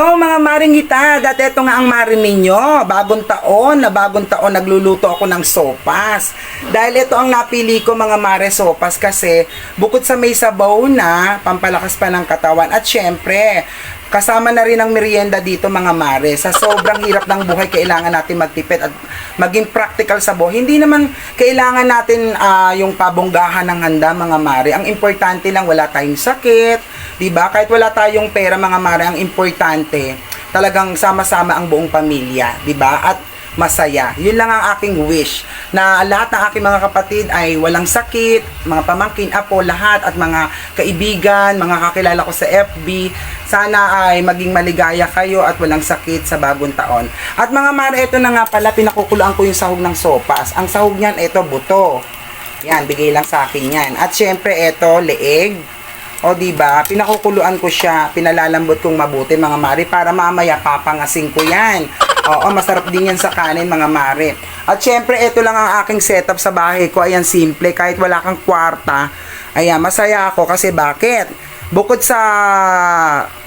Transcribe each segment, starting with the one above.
Oh, mga maringita, dati ito nga ang marin ninyo. Bagong taon nagluluto ako ng sopas. Dahil ito ang napili ko mga mare sopas kasi bukod sa may sabaw na, pampalakas pa ng katawan at syempre, kasama na rin ang merienda dito mga mare. Sa sobrang hirap ng buhay, kailangan natin magtipid at maging practical sa buhay. Hindi naman kailangan natin yung pabonggahan ng handa mga mare. Ang importante lang wala tayong sakit, 'di ba? Kahit wala tayong pera mga mare, ang importante talagang sama-sama ang buong pamilya, 'di ba? At masaya. Yun lang ang aking wish, na lahat ng aking mga kapatid ay walang sakit, mga pamangkin, apo, lahat at mga kaibigan, mga kakilala ko sa FB, sana ay maging maligaya kayo at walang sakit sa bagong taon. At mga mare, ito na nga pala, pinakukuluan ko yung sahog ng sopas. Ang sahog niyan, ito buto. Yan, bigay lang sa akin yan. At syempre, ito, leeg. O diba, pinakukuluan ko siya, pinalalambot kong mabuti mga mare, para mamaya papangasin ko yan. Oo, masarap din yan sa kanin mga mare. At syempre, ito lang ang aking setup sa bahay ko. Ayan, simple, kahit wala kang kwarta. Ayan, masaya ako kasi bakit? Bukod sa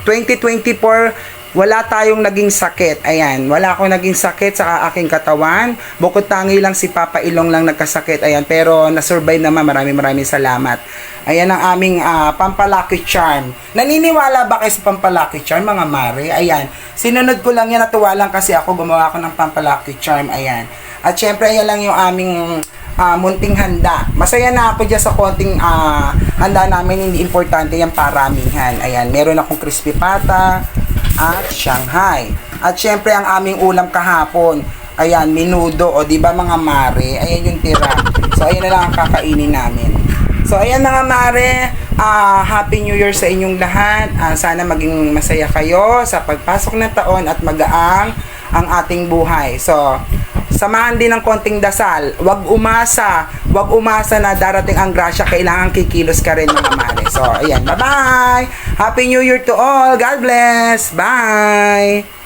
2024, wala tayong naging sakit. Ayan, wala akong naging sakit sa aking katawan. Bukod tangi lang si Papa Ilong lang nagkasakit. Ayan, pero nasurvive naman. Maraming salamat. Ayan ang aming Pampalaki Charm. Naniniwala ba kayo sa Pampalaki Charm mga mare? Ayan, sinunod ko lang yan. Natuwa lang kasi ako, gumawa ko ng Pampalaki Charm. Ayan. At syempre, ayan lang yung aming munting handa. Masaya na ako dyan sa konting handa namin. Hindi importante yung paramihan. Ayan, meron akong crispy pata at Shanghai. At syempre ang aming ulam kahapon, ayan, menudo, o di ba mga mare? Ayan yung tira. So ayan na lang ang kakainin namin. So ayan mga mare, Happy New Year sa inyong lahat. Sana maging masaya kayo sa pagpasok ng taon at magaang ang ating buhay. So samahan din ng konting dasal. Wag umasa na darating ang grasya. Kailangan kikilos ka rin mga mare. So, ayan. Bye-bye! Happy New Year to all! God bless! Bye!